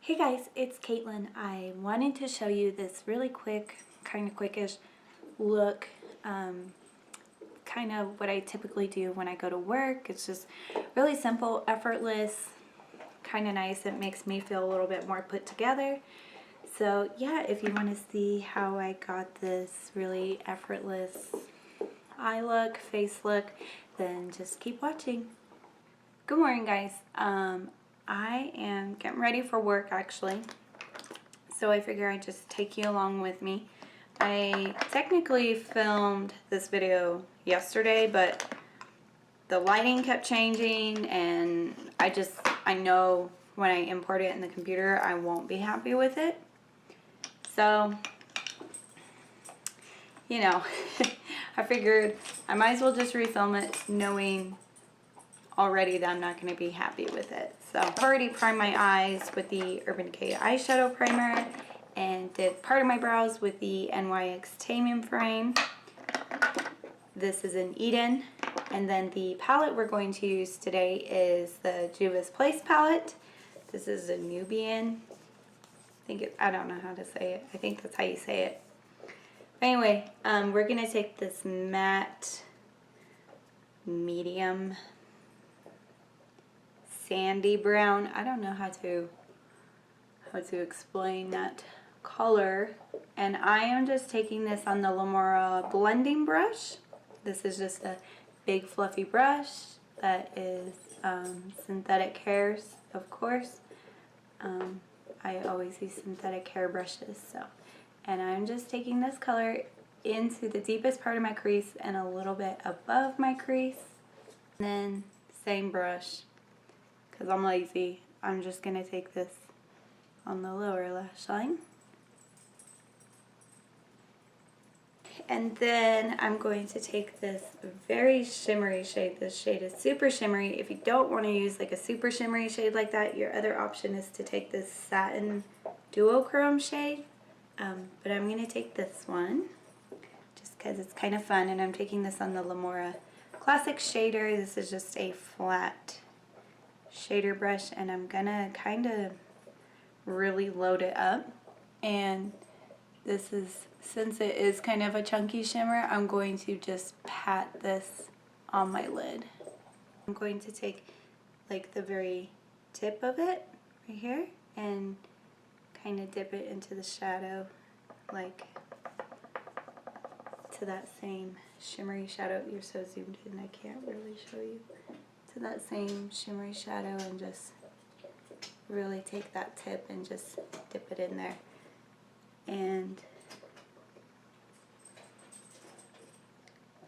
Hey guys, it's Caitlin. I wanted to show you this really quick, kind of quickish look, kind of what I typically do when I go to work. It's just really simple, effortless, kind of nice. It makes me feel a little bit more put together. So yeah, if you want to see how I got this really effortless eye look, face look, then just keep watching. Good morning guys. I am getting ready for work actually, so I figure I'd just take you along with me. I technically filmed this video yesterday, but the lighting kept changing and I know when I import it in the computer I won't be happy with it. So, you know, I figured I might as well just refilm it knowing already that I'm not going to be happy with it. So I've already primed my eyes with the Urban Decay eyeshadow primer and did part of my brows with the NYX Taming Frame. This is an Eden, and then the palette we're going to use today is the Juvia's Place palette. This is a Nubian. I don't know how to say it. I think that's how you say it. Anyway, we're going to take this matte medium sandy brown. I don't know how to explain that color, and I am just taking this on the Lamora blending brush. This is just a big fluffy brush that is synthetic hairs, of course. I always use synthetic hair brushes, and I'm just taking this color into the deepest part of my crease and a little bit above my crease, and then same brush. Because I'm lazy, I'm just going to take this on the lower lash line. And then I'm going to take this very shimmery shade. This shade is super shimmery. If you don't want to use like a super shimmery shade like that, your other option is to take this satin duochrome shade. But I'm going to take this one just because it's kind of fun, and I'm taking this on the Lamora Classic Shader. This is just a flat shader brush, and I'm gonna kind of really load it up. And this is, since it is kind of a chunky shimmer, I'm going to just pat this on my lid. I'm going to take like the very tip of it right here and kind of dip it into the shadow, like to that same shimmery shadow. You're so zoomed in I can't really show you. To that same shimmery shadow, and just really take that tip and just dip it in there and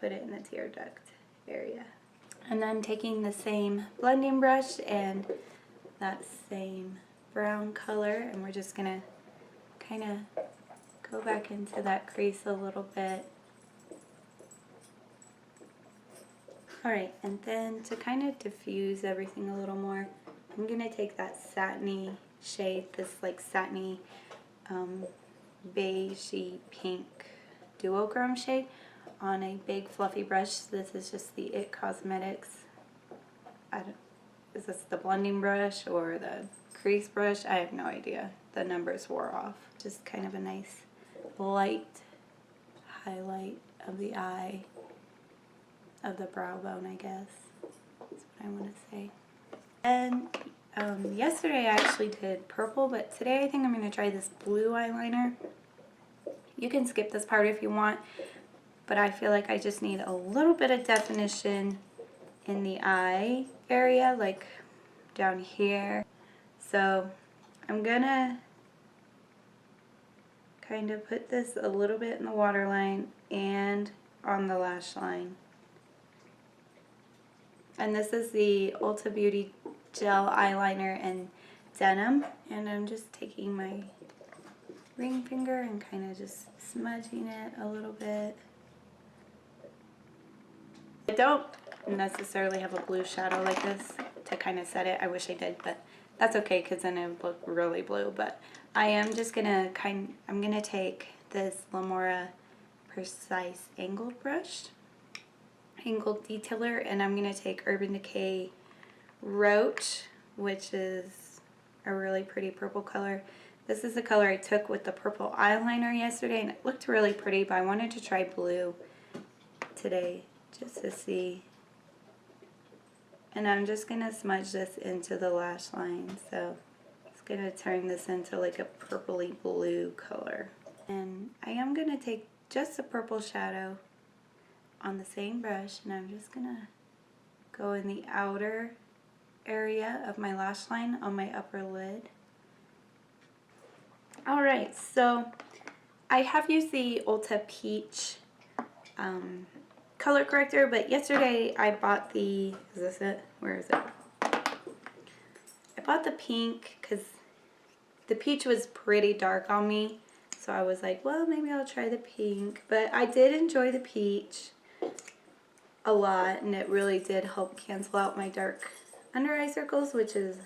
put it in the tear duct area. And then taking the same blending brush and that same brown color, and we're just gonna kind of go back into that crease a little bit. Alright, and then to kind of diffuse everything a little more, I'm going to take that satiny shade, this like satiny beigey pink duochrome shade on a big fluffy brush. This is just the It Cosmetics. Is this the blending brush or the crease brush? I have no idea. The numbers wore off. Just kind of a nice light highlight of the eye, of the brow bone, I guess. That's what I want to say. And yesterday I actually did purple, but today I think I'm going to try this blue eyeliner. You can skip this part if you want, but I feel like I just need a little bit of definition in the eye area, like down here. So I'm going to kind of put this a little bit in the waterline and on the lash line. And this is the Ulta Beauty Gel Eyeliner in Denim. And I'm just taking my ring finger and kind of just smudging it a little bit. I don't necessarily have a blue shadow like this to kind of set it. I wish I did, but that's okay because then it would look really blue. But I am just going to I'm going to take this Lamora Precise Angled brush. Angled detailer, and I'm going to take Urban Decay Roach, which is a really pretty purple color. This is the color I took with the purple eyeliner yesterday, and it looked really pretty, but I wanted to try blue today just to see. And I'm just going to smudge this into the lash line, so it's going to turn this into like a purpley blue color. And I am going to take just a purple shadow on the same brush, and I'm just going to go in the outer area of my lash line on my upper lid. Alright, so I have used the Ulta Peach color corrector, but yesterday I bought the, is this it? Where is it? I bought the pink because the peach was pretty dark on me, so I was like, well, maybe I'll try the pink. But I did enjoy the peach a lot, and it really did help cancel out my dark under eye circles, which is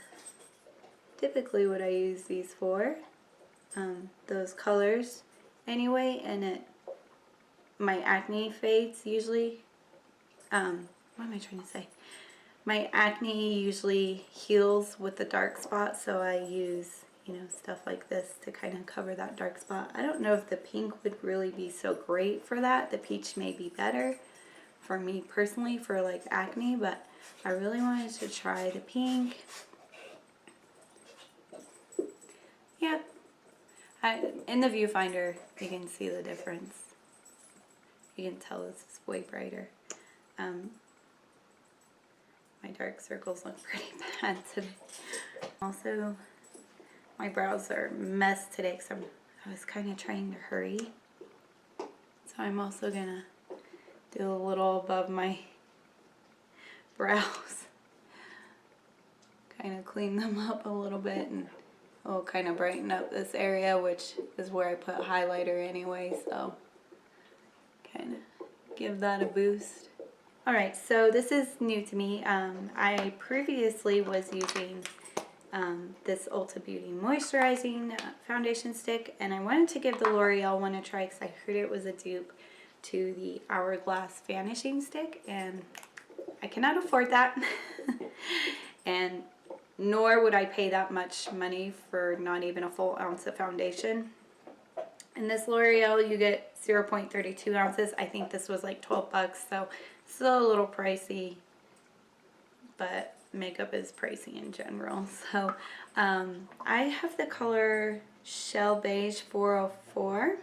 typically what I use these for, those colors anyway, and my acne fades usually. What am I trying to say? My acne usually heals with the dark spot, so I use, you know, stuff like this to kind of cover that dark spot. I don't know if the pink would really be so great for that. The peach may be better for me personally for like acne, but I really wanted to try the pink. Yeah, in the viewfinder you can see the difference. You can tell this is way brighter. My dark circles look pretty bad today. Also, my brows are a mess today because I was kind of trying to hurry. So I'm also gonna do a little above my brows. Kind of clean them up a little bit, and it'll kind of brighten up this area, which is where I put highlighter anyway, so kind of give that a boost. Alright, so this is new to me. I previously was using this Ulta Beauty moisturizing foundation stick, and I wanted to give the L'Oreal one a try because I heard it was a dupe to the Hourglass vanishing stick, and I cannot afford that. And nor would I pay that much money for not even a full ounce of foundation. In this L'Oreal you get 0.32 ounces. I think this was like 12 bucks, so still a little pricey, but makeup is pricey in general. So I have the color Shell Beige 404,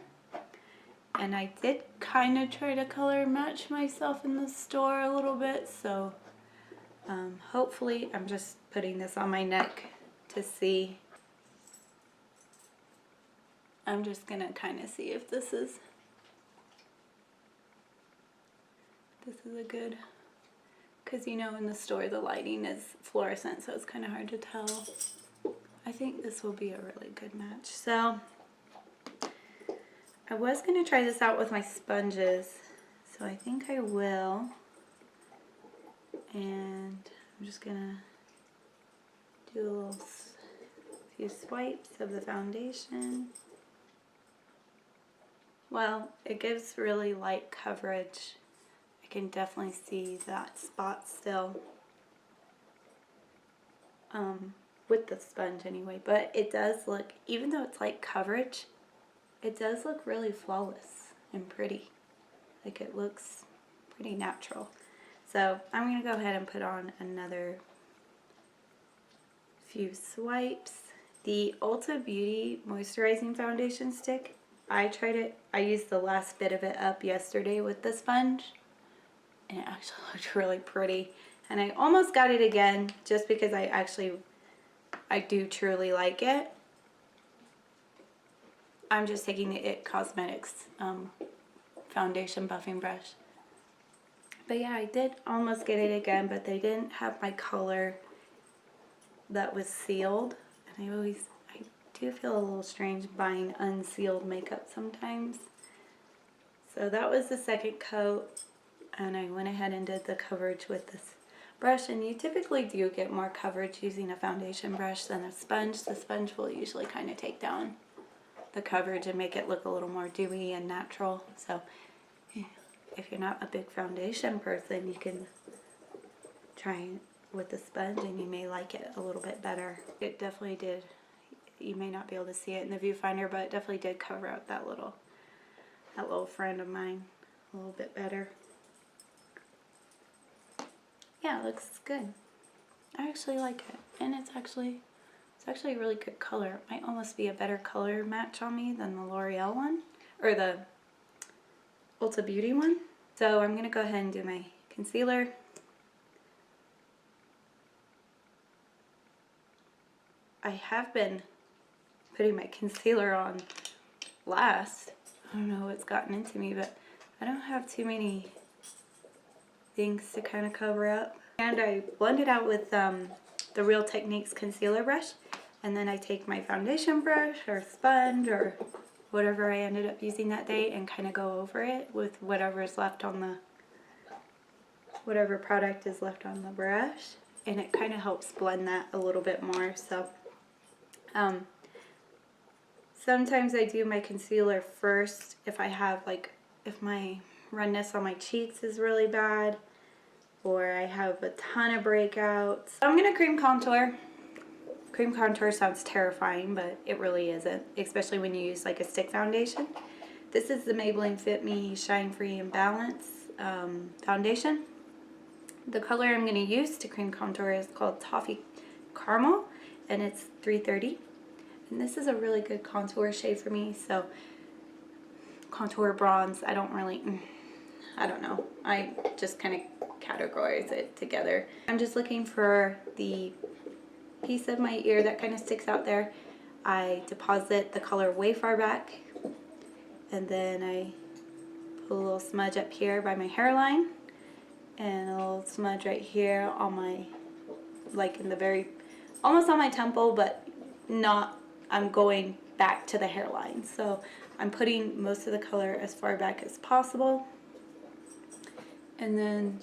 and I did kind of try to color match myself in the store a little bit, so hopefully, I'm just putting this on my neck to see. I'm just gonna kind of see if this is a good, because you know in the store the lighting is fluorescent, so it's kind of hard to tell. I think this will be a really good match. So I was gonna try this out with my sponges, so I think I will. And I'm just gonna do a few swipes of the foundation. Well, it gives really light coverage. I can definitely see that spot still with the sponge anyway, but it does look, even though it's light coverage, it does look really flawless and pretty. Like, it looks pretty natural. So I'm going to go ahead and put on another few swipes. The Ulta Beauty Moisturizing Foundation Stick, I tried it. I used the last bit of it up yesterday with the sponge, and it actually looked really pretty. And I almost got it again just because I do truly like it. I'm just taking the IT Cosmetics foundation buffing brush. But yeah, I did almost get it again, but they didn't have my color that was sealed. And I do feel a little strange buying unsealed makeup sometimes. So that was the second coat, and I went ahead and did the coverage with this brush. And you typically do get more coverage using a foundation brush than a sponge. The sponge will usually kind of take down the coverage and make it look a little more dewy and natural. So if you're not a big foundation person, you can try with the sponge and you may like it a little bit better. It definitely did. You may not be able to see it in the viewfinder, but it definitely did cover up that little friend of mine a little bit better. Yeah, it looks good. I actually like it, and it's actually a really good color. It might almost be a better color match on me than the L'Oreal one, or the Ulta Beauty one. So I'm gonna go ahead and do my concealer. I have been putting my concealer on last. I don't know what's gotten into me, but I don't have too many things to kind of cover up. And I blend it out with the Real Techniques concealer brush, and then I take my foundation brush or sponge or whatever I ended up using that day and kind of go over it with whatever is left on the, whatever product is left on the brush, and it kind of helps blend that a little bit more. So sometimes I do my concealer first if I have, like, if my redness on my cheeks is really bad or I have a ton of breakouts. I'm gonna cream contour. Cream contour sounds terrifying, but it really isn't, especially when you use like a stick foundation. This is the Maybelline Fit Me Shine Free and Balance foundation. The color I'm gonna use to cream contour is called Toffee Caramel, and it's 330. And this is a really good contour shade for me. So contour bronze, I don't know. I just kind of categorize it together. I'm just looking for the piece of my ear that kind of sticks out there. I deposit the color way far back, and then I put a little smudge up here by my hairline and a little smudge right here on my, like in the very, almost on my temple, but not, I'm going back to the hairline. So I'm putting most of the color as far back as possible, and then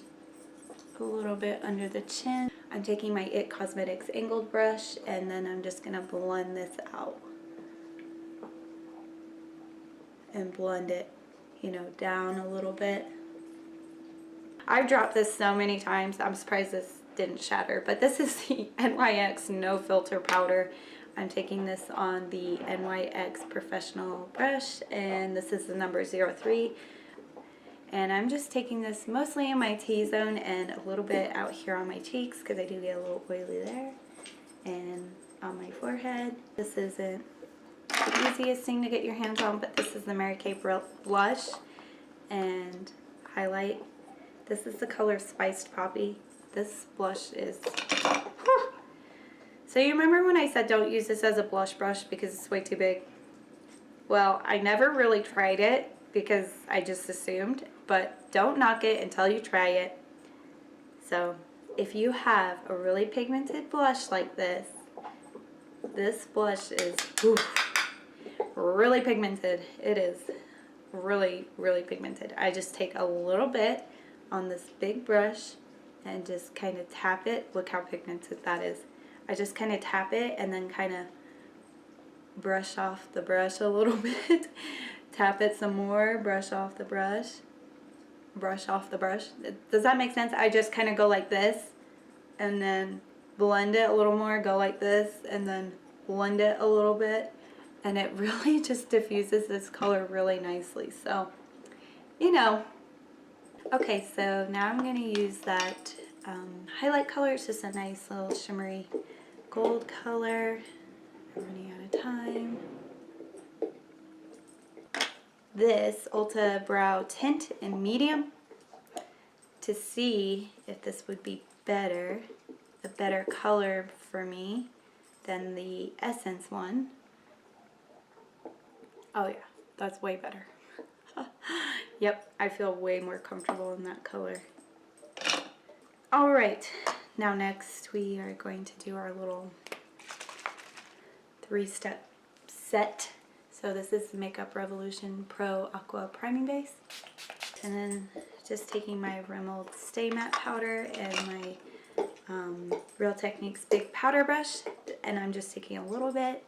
a little bit under the chin. I'm taking my IT Cosmetics angled brush, and then I'm just gonna blend this out and blend it, you know, down a little bit. I've dropped this so many times, I'm surprised this didn't shatter, but this is the NYX No Filter Powder. I'm taking this on the NYX Professional brush, and this is the number 03. And I'm just taking this mostly in my T-zone and a little bit out here on my cheeks because I do get a little oily there, and on my forehead. This isn't the easiest thing to get your hands on, but this is the Mary Kay blush and highlight. This is the color Spiced Poppy. This blush is, whew. So you remember when I said don't use this as a blush brush because it's way too big? Well, I never really tried it because I just assumed, but don't knock it until you try it. So if you have a really pigmented blush like this, this blush is really pigmented. It is really, really pigmented. I just take a little bit on this big brush and just kind of tap it. Look how pigmented that is. I just kind of tap it and then kind of brush off the brush a little bit. Tap it some more, brush off the brush, brush off the brush. Does that make sense? I just kind of go like this and then blend it a little more, go like this and then blend it a little bit, and it really just diffuses this color really nicely. So, you know. Okay, so now I'm going to use that highlight color. It's just a nice little shimmery gold color. I'm running out of time. This Ulta Brow Tint in medium to see if this would be better, a better color for me than the Essence one. Oh yeah, that's way better. Yep, I feel way more comfortable in that color. Alright, now next we are going to do our little 3-step set. So this is the Makeup Revolution Pro Aqua Priming Base. And then just taking my Rimmel Stay Matte Powder and my Real Techniques Big Powder Brush. And I'm just taking a little bit,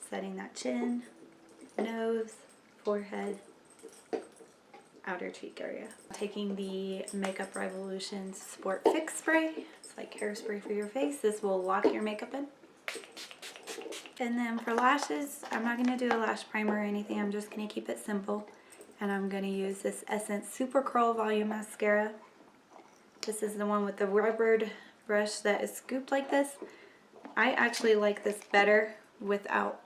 setting that chin, nose, forehead. outer cheek area. Taking the Makeup Revolution Sport Fix Spray. It's like hairspray for your face. This will lock your makeup in. And then for lashes, I'm not going to do a lash primer or anything. I'm just going to keep it simple. And I'm going to use this Essence Super Curl Volume Mascara. This is the one with the rubbered brush that is scooped like this. I actually like this better without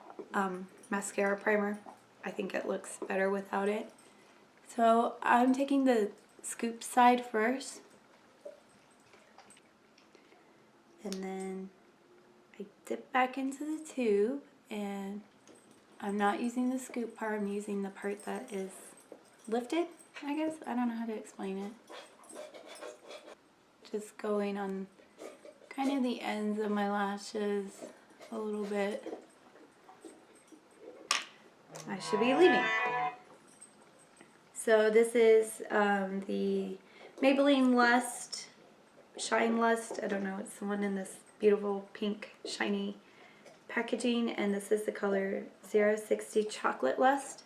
mascara primer. I think it looks better without it. So I'm taking the scoop side first. And then I dip back into the tube, and I'm not using the scoop part, I'm using the part that is lifted, I guess. I don't know how to explain it. Just going on kind of the ends of my lashes a little bit. I should be leaving. So this is the Maybelline Lust, Shine Lust. I don't know, it's the one in this beautiful pink shiny packaging, and this is the color 060 Chocolate Lust.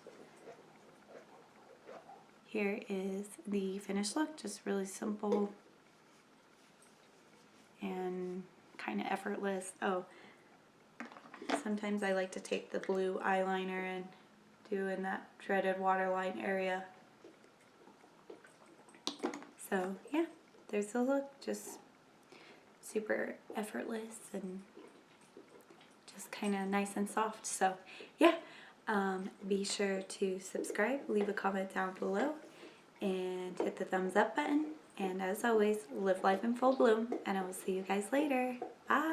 Here is the finished look, just really simple and kind of effortless. Oh, sometimes I like to take the blue eyeliner and do in that dreaded waterline area. So yeah, there's the look, just super effortless and just kind of nice and soft. So yeah, be sure to subscribe, leave a comment down below, and hit the thumbs up button. And as always, live life in full bloom, and I will see you guys later. Bye!